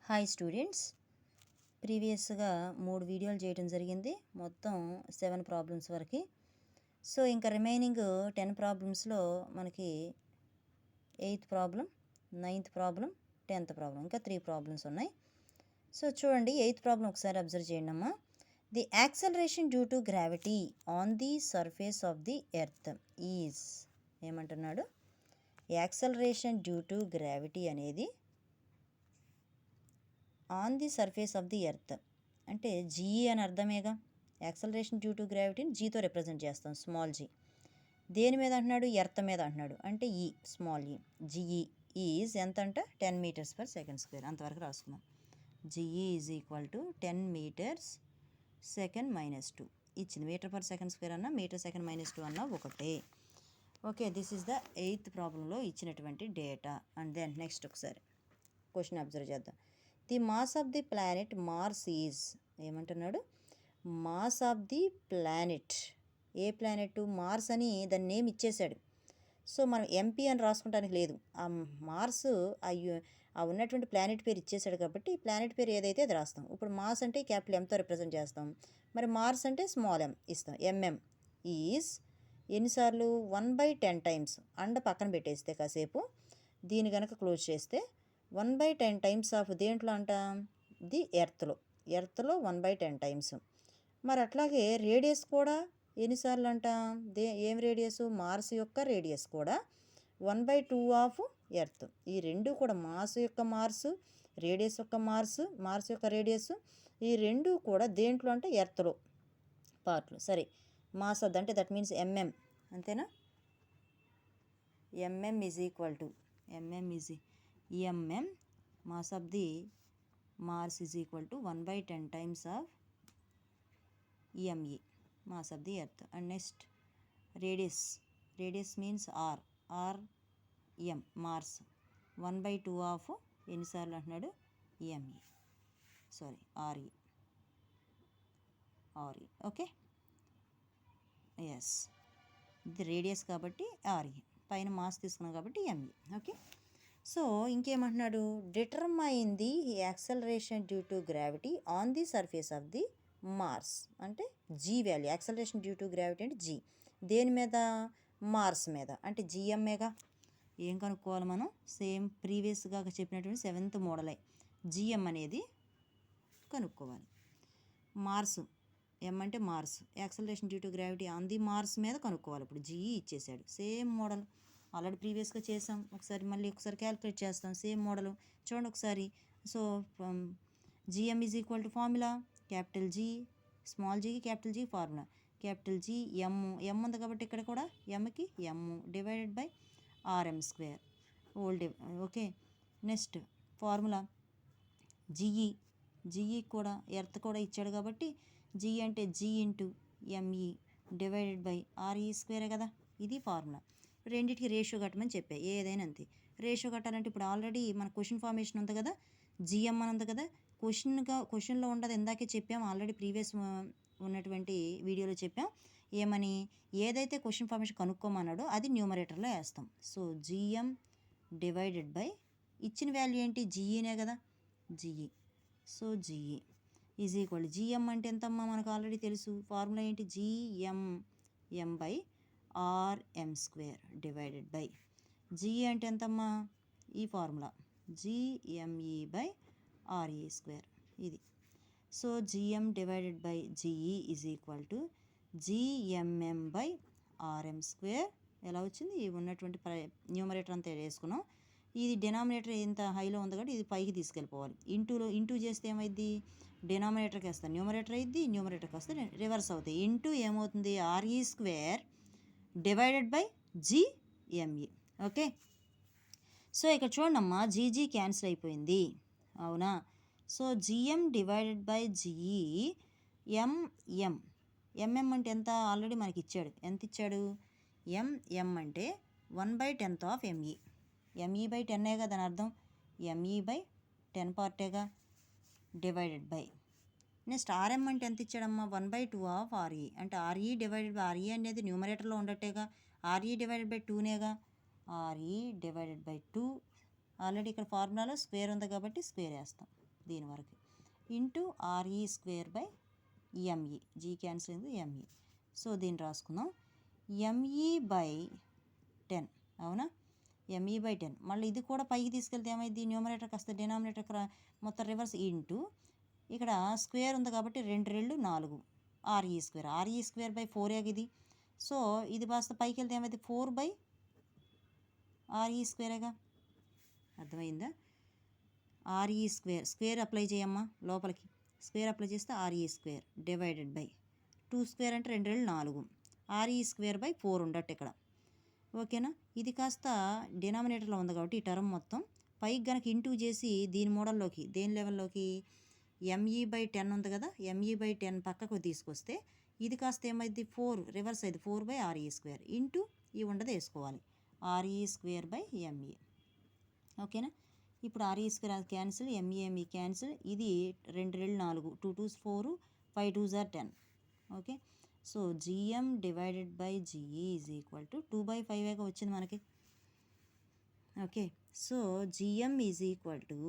Hi students, ప్రీవియస్గా 3 వీడియోలు చేయడం జరిగింది. మొత్తం 7 ప్రాబ్లమ్స్ వరకు. సో ఇంకా రిమైనింగ్ 10 ప్రాబ్లమ్స్లో మనకి 8th problem, 9th problem, 10th problem, ఇంకా 3 ప్రాబ్లమ్స్ ఉన్నాయి. సో చూడండి, 8th ప్రాబ్లం ఒకసారి అబ్జర్వ్ చేయండి అమ్మా. The acceleration due to gravity on the surface of the earth is ఏమంటున్నాడు? యాక్సలరేషన్ డ్యూ టు గ్రావిటీ అనేది on the surface of the earth అంటే G అని అర్థమేగా. యాక్సలరేషన్ డ్యూ టు గ్రావిటీని జీతో రిప్రజెంట్ చేస్తాం, small G. దేని మీద అంటున్నాడు? ఎర్త్ మీద అంటున్నాడు, అంటే ఈ స్మాల్ ఈ. జిఈ ఈజ్ ఎంత అంట? 10 meters per second square. అంతవరకు రాసుకుందాం. G e is equal to 10 meters second minus 2 ఇచ్చింది. మీటర్ పర్ సెకండ్ స్క్వేర్ అన్న మీటర్ సెకండ్ మైనస్ 2 అన్న ఒకటే. Okay, this is the 8th ప్రాబ్లంలో ఇచ్చినటువంటి డేటా. అండ్ దెన్ నెక్స్ట్ ఒకసారి క్వశ్చన్ అబ్జర్వ్ చేద్దాం. The mass of the planet Mars is ఏమంటున్నాడు? Mass of the planet. ఏ ప్లానెట్? మార్స్ అని దాని నేమ్ ఇచ్చేశాడు. సో మనం ఎంపీ అని రాసుకుంటానికి లేదు. ఆ మార్స్ ఆ ఉన్నటువంటి ప్లానెట్ పేరు ఇచ్చేశాడు కాబట్టి ప్లానెట్ పేరు ఏదైతే అది రాస్తాం. ఇప్పుడు మాస్ అంటే క్యాపిటల్ ఎంతో రిప్రజెంట్ చేస్తాం, మరి మార్స్ అంటే స్మాల్ ఎం ఇస్తాం. ఎంఎం ఈజ్ ఎన్నిసార్లు? 1/10 times. అండ పక్కన పెట్టేస్తే కాసేపు దీని కనుక క్లోజ్ చేస్తే 1/10 times ఆఫ్ దేంట్లో అంట? ది ఎర్త్లో. 1/10 times. మరి అట్లాగే రేడియస్ కూడా ఎన్నిసార్లు అంట? ఏం రేడియస్? మార్స్ యొక్క రేడియస్ కూడా 1/2 ఆఫ్ ఎర్త్. ఈ రెండు కూడా మాస్ యొక్క మార్స్, రేడియస్ యొక్క మార్స్ యొక్క రేడియస్, ఈ రెండు కూడా దేంట్లో అంటే ఎర్త్లో పార్ట్లు. సరే, మాస్ అంటే దట్ మీన్స్ ఎంఎం, అంతేనా? MM is equal to MM mass of the Mars is equal to 1/10 times of EME, mass of the earth. And next radius means r m Mars 1/2 of ఎన్నిసార్లు అంటున్నాడు? EME, sorry RE. Okay, yes, ఇది radius కాబట్టి RE, పైన mass తీసుకున్నాం కాబట్టి ME. Okay, so ఇంకేమంటున్నాడు? Determine the acceleration due to gravity on the surface of the Mars అంటే g value. Acceleration due to gravity అంటే జీ. దేని మీద? మార్స్ మీద, అంటే జిఎంఏగా. ఏం కనుక్కోవాలి మనం? సేమ్ ప్రీవియస్గా చెప్పినటువంటి 7th మోడలే. జిఎం అనేది కనుక్కోవాలి. మార్స్, ఎం అంటే Mars, acceleration due to gravity on the Mars మీద కనుక్కోవాలి. ఇప్పుడు జీఈ ఇచ్చేసాడు. సేమ్ మోడల్ ఆల్రెడీ ప్రీవియస్గా చేసాం. మళ్ళీ ఒకసారి క్యాలిక్యులేట్ చేస్తాం. సేమ్ మోడల్ చూడండి ఒకసారి. So g m is equal to formula capital g, small జీకి capital g formula. Capital g m ఉంది కాబట్టి ఇక్కడ కూడా ఎంకి m divided by r m square okay, next formula g e కూడా ఎర్త్ కూడా ఇచ్చాడు కాబట్టి జీ అంటే g into m e divided by r e స్క్వేరే కదా. ఇది ఫార్ములా. రెండింటికి రేషియో కట్టమని చెప్పాయి. ఏదైనా అంతే. రేషియో కట్టాలంటే ఇప్పుడు ఆల్రెడీ మన క్వశ్చన్ ఫార్మేషన్ ఉంది కదా, జిఎం అని ఉంది కదా. క్వశ్చన్లో ఉండదు, ఇందాకే చెప్పాం, ఆల్రెడీ ప్రీవియస్ ఉన్నటువంటి వీడియోలో చెప్పాం. ఏమని? ఏదైతే క్వశ్చన్ ఫార్మేషన్ కనుక్కోమన్నాడో అది న్యూమరేటర్లో వేస్తాం. సో జిఎం డివైడెడ్ బై ఇచ్చిన వాల్యూ ఏంటి? జీఈనే కదా, g e. So g e is equal g m అంటే ఎంతమ్మా? మనకు ఆల్రెడీ తెలుసు. ఫార్ములా ఏంటి? G m by r m square divided by g అంటే ఎంతమ్మా? ఈ formula g m e by r e square. ఇది. So GM divided by g e is equal to g m m by r m square. ఎలా వచ్చింది? ఇవి ఉన్నటువంటి న్యూమరేటర్ అంతా వేసుకున్నాం. ఇది డినామినేటర్ ఎంత హైలో ఉంది కాబట్టి ఇది పైకి తీసుకెళ్ళిపోవాలి. ఇంటూ చేస్తే ఏమైంది? డినామినేటర్కి వేస్తాను, న్యూమరేటర్ అయింది, న్యూమరేటర్కి వస్తే రివర్స్ అవుతాయి. ఇంటూ ఏమవుతుంది? RE square divided by GME. Okay, so ఇక్కడ చూడమ్మా, జీజీ క్యాన్సిల్ అయిపోయింది, అవునా? So GM divided by GE MM అంటే ఎంత? ఆల్రెడీ మనకి ఇచ్చాడు. ఎంత ఇచ్చాడు? ఎంఎం అంటే 1/10 ఆఫ్ ఎంఈ. ఎంఈ బై 10ఏగా దాని అర్థం. ఎంఈ బై 10 పార్టేగా డివైడెడ్ బై నెక్స్ట్ ఆర్ఎం అంటే ఎంత ఇచ్చాడమ్మా? 1/2 ఆఫ్ ఆర్ఈ. అంటే ఆర్ఈ డివైడెడ్ బై ఆర్ఈ అనేది న్యూమరేటర్లో ఉండట్టేగా. ఆర్ఈ డివైడెడ్ బై 2నేగా. ఆర్ఈ డివైడెడ్ బై 2 ఆల్రెడీ ఇక్కడ ఫార్ములాలో స్క్వేర్ ఉంది కాబట్టి స్క్వేర్ వేస్తాం. దీని వరకు into r e square by m e, g cancel అయింది ఎంఈ. సో దీన్ని రాసుకుందాం ఎంఈ బై 10, అవునా, ఎంఈ బై 10. మళ్ళీ ఇది కూడా పైకి తీసుకెళ్తే ఏమైంది, న్యూమరేటర్ కాస్త డినామినేటర్ మొత్తం రివర్స్ ఇంటూ ఇక్కడ స్క్వేర్ ఉంది కాబట్టి 2 2 4 RE square, RE square by 4 ఇది. సో ఇది కాస్త పైకి వెళ్తే ఏమైంది 4 బై ఆర్ఈ స్క్వేరేగా, అర్థమైందా. ఆర్ఈ స్క్వేర్, స్క్వేర్ అప్లై చేయమ్మా లోపలికి, స్క్వేర్ అప్లై చేస్తే RE square divided by 2 square అంటే 2 2 4, ఆర్ఈ స్క్వేర్ బై 4 ఉండట్టు ఇక్కడ, ఓకేనా. ఇది కాస్త డినామినేటర్లో ఉంది కాబట్టి ఈ టర్మ్ మొత్తం పైకి గనక ఇంటూ చేసి దీని మోడల్లోకి, దేని లెవెల్లోకి, ఎంఈ బై 10 ఉంది కదా, ఎంఈ బై 10 పక్కకు తీసుకొస్తే ఇది కాస్త ఏమైంది 4 రివర్స్ అయింది, 4 బై ఆర్ఈ స్క్వేర్ ఇంటూ ఈ ఉండదు వేసుకోవాలి ఆర్ఈ స్క్వేర్ బై ఎంఈ, ఓకేనా. ఇప్పుడు RE square cancel, ME cancel, ఇది 2 2 4, 2 2s 4, 5 2s are 10, okay. So GM divided by GE is equal to 2/5 వచ్చింది మనకి, okay. So g m is equal to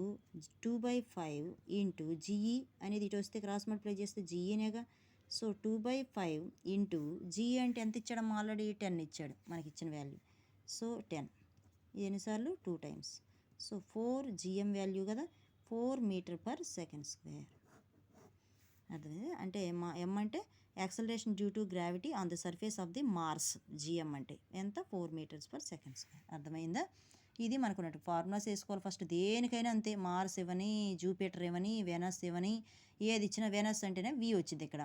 2/5 into GE అనేది ఇటు వస్తే క్రాస్ మల్టిప్లై చేస్తే జిఈనేగా. So 2/5 into GE అంటే ఎంత ఇచ్చాడమ్మా, ఆల్రెడీ 10 ఇచ్చాడు మనకి ఇచ్చిన వాల్యూ. సో 10 ఎన్నిసార్లు 2 టైమ్స్, సో 4 జిఎం వాల్యూ కదా, 4 మీటర్ పర్ సెకండ్ స్క్వేర్, అర్థమైంది. అంటే ఎం అంటే acceleration due to gravity on the surface of the Mars, GM అంటే ఎంత 4 మీటర్స్ పర్ సెకండ్ స్క్వేర్, అర్థమైందా. ఇది మనకున్నట్టు ఫార్ములాస్ వేసుకోవాలి ఫస్ట్, దేనికైనా అంతే, మార్స్ ఇవ్వని, జూపిటర్ ఇవ్వని, వెనస్ ఇవ్వని, ఏది ఇచ్చినా వెనస్ అంటేనే వి వచ్చింది ఇక్కడ,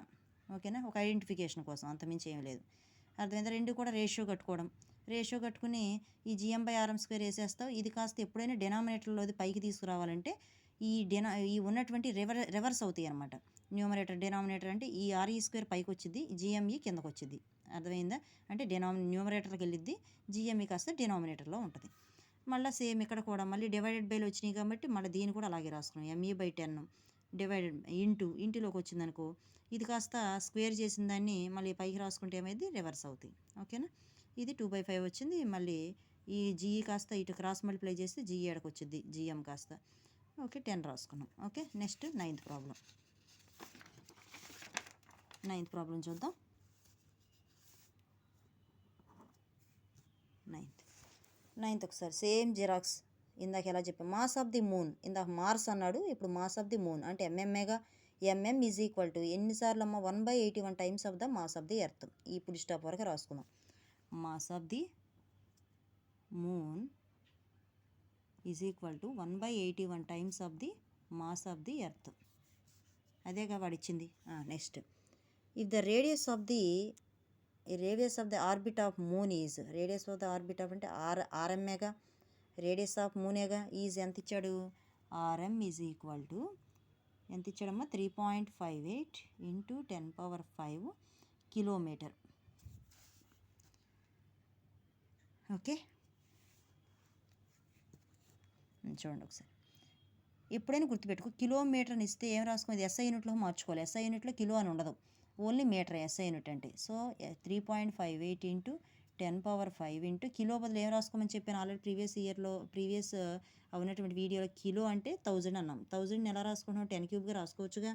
ఓకేనా, ఒక ఐడెంటిఫికేషన్ కోసం, అంతమించి ఏం లేదు, అర్థమైందా. రెండు కూడా రేషియో కట్టుకోవడం, రేషియో కట్టుకుని ఈ జిఎం బై ఆర్ఎం స్క్వేర్ వేసేస్తావు. ఇది కాస్త ఎప్పుడైనా డినామినేటర్లోది పైకి తీసుకురావాలంటే ఈ ఉన్నటువంటి రివర్స్ అవుతాయి అనమాట. న్యూమరేటర్ డినామినేటర్ అంటే ఈ ఆర్ఈ స్క్వేర్ పైకి వచ్చింది, జిఎంఈ కిందకు వచ్చింది, అర్థమైందా. అంటే న్యూమరేటర్కి వెళ్ళిద్ది, జిఎంఈ కాస్త డినామినేటర్లో ఉంటుంది. మళ్ళీ సేమ్ ఇక్కడ కూడా మళ్ళీ డివైడెడ్ బైలు వచ్చినాయి కాబట్టి మళ్ళీ దీన్ని కూడా అలాగే రాసుకున్నాం, ఎంఈ బై 10 డివైడెడ్ ఇంటూలోకి వచ్చిందనుకో, ఇది కాస్త స్క్వేర్ చేసిన దాన్ని మళ్ళీ పైకి రాసుకుంటే ఏమైంది రివర్స్ అవుతాయి, ఓకేనా. ఇది 2/5 వచ్చింది, మళ్ళీ ఈ జిఈ కాస్త ఇటు క్రాస్ మల్టిప్లై చేస్తే జిఈ ఎడకు వచ్చింది, జిఎం కాస్త, ఓకే 10 రాసుకున్నాం, okay. Next 9th problem, 9th problem చూద్దాం. 9th ఒకసారి సేమ్ జిరాక్స్, ఇందాక ఎలా చెప్పాం మాస్ ఆఫ్ ది మూన్, ఇందాక మార్స్ అన్నాడు, ఇప్పుడు మాస్ ఆఫ్ ది మూన్ అంటే ఎంఎంఏగా. ఎంఎం ఈజ్ ఈక్వల్ టు ఎన్నిసార్లు అమ్మ 1/81 times of the mass of the earth, ఈ ఫుల్ స్టాప్ వరకు రాసుకుందాం. Mass of the moon is equal to 1/81 times of the mass of the earth, అదేగా వాడు ఇచ్చింది. Next if the radius of the orbit of moon is, radius of the orbit of అంటే ఆర్ఎంఏగా, radius of మూనేగా, is ఎంత ఇచ్చాడు, RM is equal to ఎంత ఇచ్చాడమ్మా 3.58 into 10⁵ kilometre, okay. చూడండి ఒకసారి, ఎప్పుడైనా గుర్తుపెట్టుకో, కిలోమీటర్ని ఇస్తే ఏం రాసుకోవాలి, ఎస్ఐ యూనిట్లో మార్చుకోవాలి, ఎస్ఐ యూనిట్లో కిలో అని ఉండదు, ఓన్లీ మీటర్ ఎస్ఐ యూనిట్ అంటే. సో 3.58 ఇంటూ 10⁵ ఇంటూ కిలో బదులు ఏం రాసుకోమని చెప్పాను ఆల్రెడీ ప్రీవియస్ ఉన్నటువంటి వీడియోలో, కిలో అంటే 1000 అన్నాం, 1000 ఎలా రాసుకుంటున్నాం 10 క్యూబ్గా రాసుకోవచ్చుగా.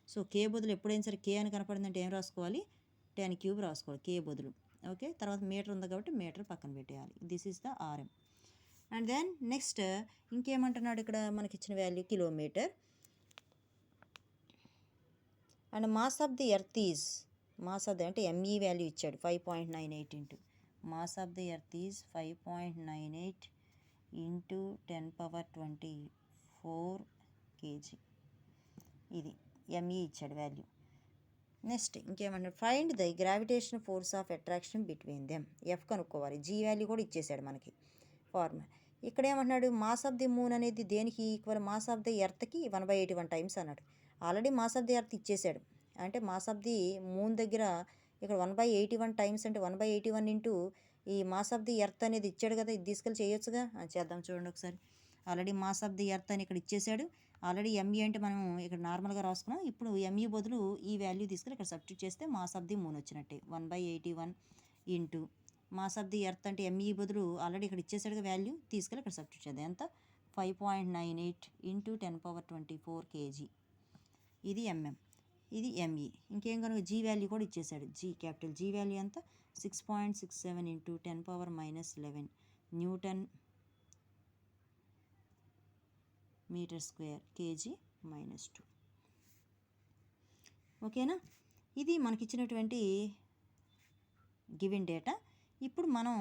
సో కే బదులు ఎప్పుడైనా సరే కే అని కనపడిందంటే ఏం రాసుకోవాలి 10 క్యూబ్ రాసుకోవాలి కే బదులు, ఓకే. తర్వాత మీటర్ ఉంది కాబట్టి మీటర్ పక్కన పెట్టేయాలి, this is the r m. And then next ఇంకేమంటున్నాడు ఇక్కడ మనకి ఇచ్చిన value kilometre. And mass of the earth is, mass of the అంటే ఎంఈ వాల్యూ ఇచ్చాడు 5.98 into mass of the earth is 5.98 into 10⁻24 kg, ఇది ఎంఈ ఇచ్చాడు వాల్యూ. నెక్స్ట్ ఇంకేమంటాడు, find the gravitation force of attraction between them, f కనుక్కోవాలి, g value కూడా ఇచ్చేసాడు మనకి formula. ఇక్కడ ఏమంటున్నాడు, మాస్ ఆఫ్ ది మూన్ అనేది దేనికి ఈక్వల్, మాస్ ఆఫ్ ది ఎర్త్కి 1/81 టైమ్స్ అన్నాడు. Already mass of the earth ఇచ్చేసాడు, అంటే మాస్ ఆఫ్ ది మూన్ దగ్గర ఇక్కడ 1/81 టైమ్స్ అంటే 1/81 ఇంటూ ఈ మాస్ ఆఫ్ ది ఎర్త్ అనేది ఇచ్చాడు కదా, ఇది తీసుకెళ్ళి చేయొచ్చుగా. చేద్దాం చూడండి ఒకసారి, already mass of the earth అని ఇక్కడ ఇచ్చేసాడు, ఆల్రెడీ ఎంఈ అంటే మనం ఇక్కడ నార్మల్గా రాసుకున్నాం. ఇప్పుడు ఎంఈ బదులు ఈ వాల్యూ తీసుకుని ఇక్కడ సబ్స్టిట్యూట్ చేస్తే మాస్ ఆఫ్ ది మూన్ వచ్చినట్టే 1/81 into mass of the earth అంటే ఎంఈ బదులు ఆల్రెడీ ఇక్కడ ఇచ్చేసాడుగా వాల్యూ, తీసుకెళ్ళి ఇక్కడ సబ్స్టిట్యూట్ చేద్దాం, ఎంత 5.98 ఇంటూ 10^24 kg. ఇది ఎంఎం, ఇది ఎంఈ. ఇంకేం కనుక జీ వాల్యూ కూడా ఇచ్చేసాడు. క్యాపిటల్ జీ వాల్యూ ఎంత? 6.67 into 10^-11 newton metre square KG -2. ఓకేనా? ఇది మనకిచ్చినటువంటి గివెన్ డేటా. ఇప్పుడు మనం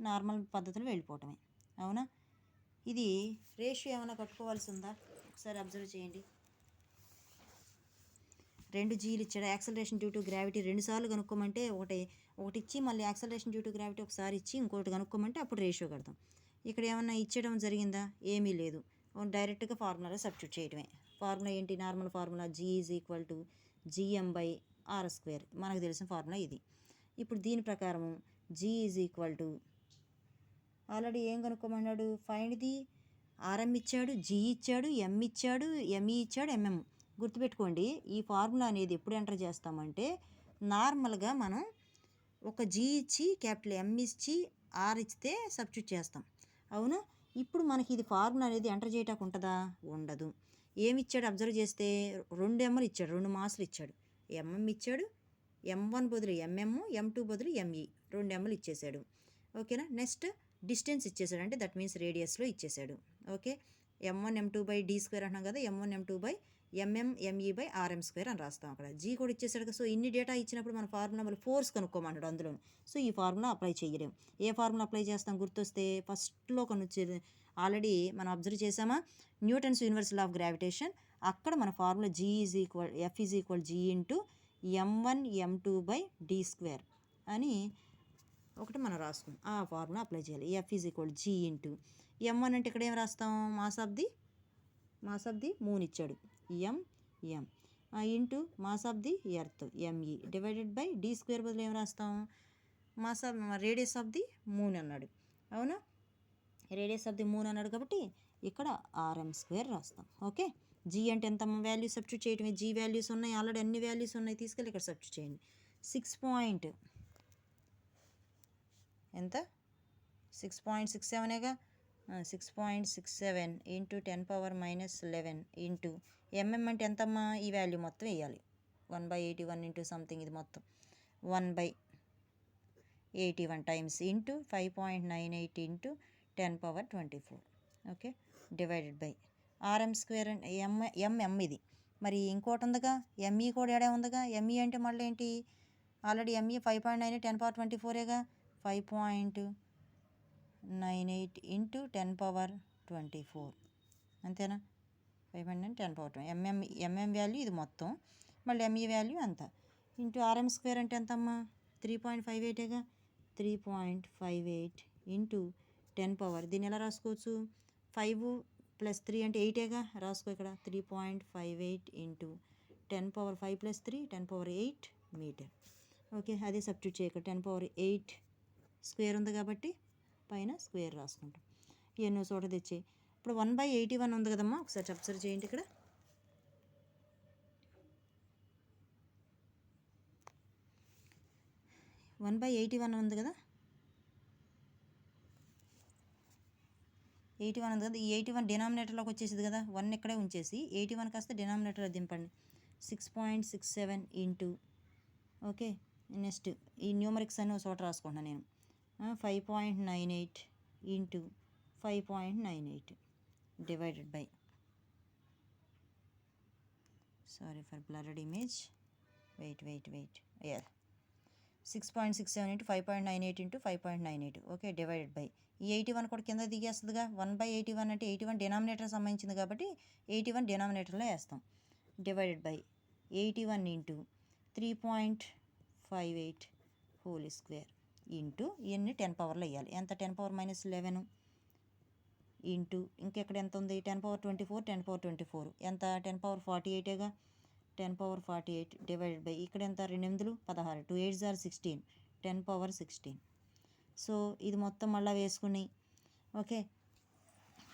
నార్మల్ పద్ధతిలో వెళ్ళిపోవటమే. అవునా? ఇది రేషియో ఏమైనా కట్టుకోవాల్సి ఉందా? ఒకసారి అబ్జర్వ్ చేయండి. 2 జీలు ఇచ్చాడు. యాక్సలరేషన్ డ్యూ టు గ్రావిటీ 2 సార్లు కనుక్కోమంటే ఒకటి ఇచ్చి మళ్ళీ యాక్సలరేషన్ డ్యూ టు గ్రావిటీ ఒకసారి ఇచ్చి ఇంకోటి కనుక్కోమంటే అప్పుడు రేషియో కడతాం. ఇక్కడ ఏమన్నా ఇచ్చడం జరిగిందా? ఏమీ లేదు. డైరెక్ట్గా ఫార్ములాలో సబ్స్టిట్యూట్ చేయడమే. ఫార్ములా ఏంటి? Normal formula G = GM/r². మనకు తెలిసిన ఫార్ములా ఇది. ఇప్పుడు దీని ప్రకారము G = ఆల్రెడీ ఏం కనుక్కోమన్నాడు? ఫైండ్ ది RM ఇచ్చాడు, G ఇచ్చాడు, M ఇచ్చాడు, ME ఇచ్చాడు, MM. గుర్తుపెట్టుకోండి, ఈ ఫార్ములా అనేది ఎప్పుడు ఎంటర్ చేస్తామంటే నార్మల్గా మనం ఒక G ఇచ్చి క్యాపిటల్ M ఇచ్చి R ఇస్తే సబ్స్టిట్యూట్ చేస్తాం. అవునా? ఇప్పుడు మనకి ఇది ఫార్ములా అనేది ఎంటర్ చేయటానికి ఉంటుందా? ఉండదు. ఏమి ఇచ్చాడు? అబ్జర్వ్ చేస్తే 2 Mలు ఇచ్చాడు, 2 మాసులు ఇచ్చాడు. MM ఇచ్చాడు, M1 బదులు MM, M2 బదులు ME, 2 Mలు ఇచ్చేసాడు. ఓకేనా? నెక్స్ట్ డిస్టెన్స్ ఇచ్చేసాడు, అంటే దట్ మీన్స్ రేడియస్లో ఇచ్చేసాడు. ఓకే, M1 M2/d² అంటున్నాం కదా, M1 M2/mm ME/rm² అని రాస్తాం. అక్కడ G కూడా ఇచ్చేసాడు కదా. సో ఇన్ని డేటా ఇచ్చినప్పుడు మన ఫార్ములా మళ్ళీ ఫోర్స్ కనుక్కోమన్నాడు అందులో. సో ఈ ఫార్ములా అప్లై చేయలేం. ఏ ఫార్ములా అప్లై చేస్తాం? గుర్తొస్తే ఫస్ట్లో వచ్చేది ఆల్రెడీ మనం అబ్జర్వ్ చేసామా? Newton's universal of gravitation. అక్కడ మన formula F = G into M1 M2/d² అని ఒకటి మనం రాసుకున్నాం. ఆ ఫార్ములా అప్లై చేయాలి. F = G ఇంటూ M1 అంటే ఇక్కడ ఏం రాస్తాం? మాస్ ఆఫ్ ది మూన్ ఇచ్చాడు, M into mass of the earth ME divided by d² బదులు ఏం రాస్తాం? రేడియస్ ఆఫ్ ది మూన్ అన్నాడు. అవునా? రేడియస్ ఆఫ్ ది మూన్ అన్నాడు కాబట్టి ఇక్కడ RM² రాస్తాం. ఓకే, G అంటే ఎంత వాల్యూ సబ్స్టిట్యూట్ చేయటమే. G వాల్యూస్ ఉన్నాయి, ఆల్రెడీ అన్ని వాల్యూస్ ఉన్నాయి, తీసుకెళ్ళి ఇక్కడ సబ్స్టిట్యూట్ చేయండి. 6.67గా 6.67 ఇంటూ 10^-11 ఇంటూ MM అంటే ఎంతమ్మా? ఈ వాల్యూ మొత్తం వేయాలి. 1/81 ఇంటూ సంథింగ్, ఇది మొత్తం 1/81 times into 5.98 into 10^24. Okay, divided by RM² MM ఇది. మరి ఇంకోటి ఉందిగా ME కూడా ఏడే ఉందిగా. ME అంటే మళ్ళీ ఏంటి? Already ME 5.98 10^24గా. 5.98 ఇంటూ 10^24 అంతేనా? 5.9 10^20 MM వాల్యూ ఇది మొత్తం, మళ్ళీ ME వాల్యూ అంత ఇంటూ RM² అంటే ఎంతమ్మా? 3.58గా. 3.58 ఇంటూ 10 దీన్ని ఎలా రాసుకోవచ్చు? 5 + 3 అంటే 8గా రాసుకో ఇక్కడ. 3.58 ఇంటూ 10^5 + 3 10^8 మీటర్. ఓకే, అదే సబ్స్టిట్యూట్ చేయక 10^8² ఉంది కాబట్టి పైన స్క్వేర్ రాసుకుంటాం. ఎన్నో చోట తెచ్చి ఇప్పుడు 1/81 ఉంది కదమ్మా, ఒకసారి అబ్జర్వ్ చేయండి. ఇక్కడ 1/81 ఉంది కదా, 81 ఉంది కదా. ఈ 81 డినామినేటర్లోకి వచ్చేసింది కదా. 1 ఇక్కడే ఉంచేసి 81 కాస్త డినామినేటర్లో దింపండి. 6.67 ఇంటూ ఓకే, నెక్స్ట్ ఈ న్యూమరిక్స్ అన్ని ఒక చోట రాసుకుంటున్నాను నేను. 5.98 into 5.98 divided by, sorry for blurred image, wait 6.67 into 5.98 into 5.98. Okay, divided by ఈ 81 కూడా కింద దిగేస్తుందిగా. 1/81 అంటే 81 డినామినేటర్ సంబంధించింది కాబట్టి 81 డినామినేటర్లో వేస్తాం. Divided by 81 into 3.58 whole square into ఇవన్నీ 10 పవర్లో వేయాలి. ఎంత? 10^-11 ఇంటూ ఇంకెక్కడ ఎంత ఉంది? 10^24 10^24 ఎంత? 10^48గా. 10^48 డివైడెడ్ బై ఇక్కడ ఎంత? 2 8 16 2 8 16 10^16. సో ఇది మొత్తం మళ్ళీ వేసుకుని ఓకే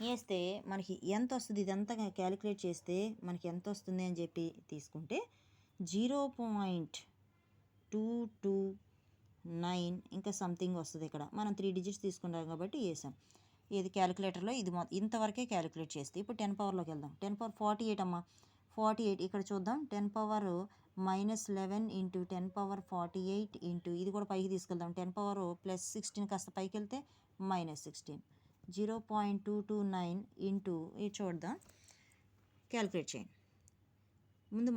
వేస్తే మనకి ఎంత వస్తుంది? ఇదంతా క్యాలిక్యులేట్ చేస్తే మనకి ఎంత వస్తుంది అని చెప్పి తీసుకుంటే 0.229 ఇంకా సంథింగ్ వస్తుంది. ఇక్కడ మనం 3 డిజిట్స్ తీసుకున్నాం కాబట్టి వేసాం. ఇది క్యాలిక్యులేటర్లో ఇది ఇంతవరకే క్యాలిక్యులేట్ చేస్తే ఇప్పుడు 10 పవర్లోకి వెళ్దాం. 10 పవర్ 48 అమ్మా. 48 ఇక్కడ చూద్దాం. 10 పవర్ -11 ఇంటూ 10 పవర్ 48 ఇంటూ ఇది కూడా పైకి తీసుకెళ్దాం. 10 పవర్ +16 కాస్త పైకి వెళ్తే -16 0.229 ఇంటూ ఇది చూద్దాం. క్యాలిక్యులేట్ చేయండి. ముందు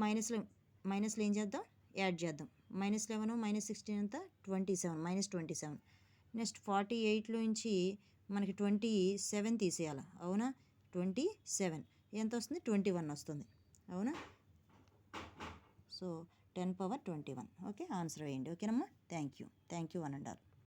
మైనస్లో ఏం చేద్దాం, యాడ్ చేద్దాం. -11 -16 అంతా 27 -27. నెక్స్ట్ 48లో నుంచి మనకి 27 తీసేయాలి. అవునా, 27 ఎంత వస్తుంది, 21 వస్తుంది. అవునా, సో 10 పవర్ 21. ఓకే, ఆన్సర్ వేయండి. ఓకేనమ్మా, థ్యాంక్ యూ 1 and all.